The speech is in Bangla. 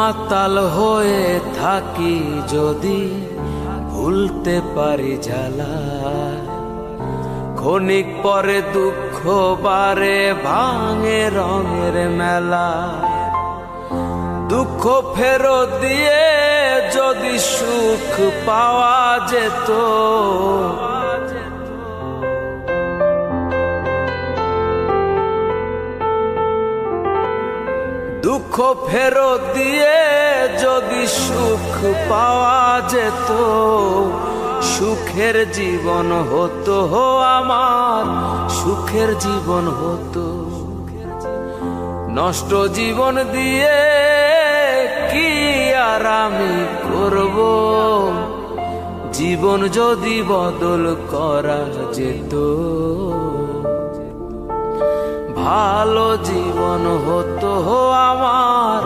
মাতাল হয়ে থাকি যদি ভুলতে পারি জ্বালা, ক্ষণিক পরে দুঃখ বারে ভাঙে রঙের মেলা। দুঃখ ফেরত দিয়ে যদি সুখ পাওয়া যেত, দুঃখ ফেরত দিয়ে যদি সুখ পাওয়া যেত, সুখের জীবন হতো আমার, সুখের জীবন হতো। নষ্ট জীবন দিয়ে কি আর আমি করব, জীবন যদি বদল করা যেত, ভালো জীবন হতো আমার।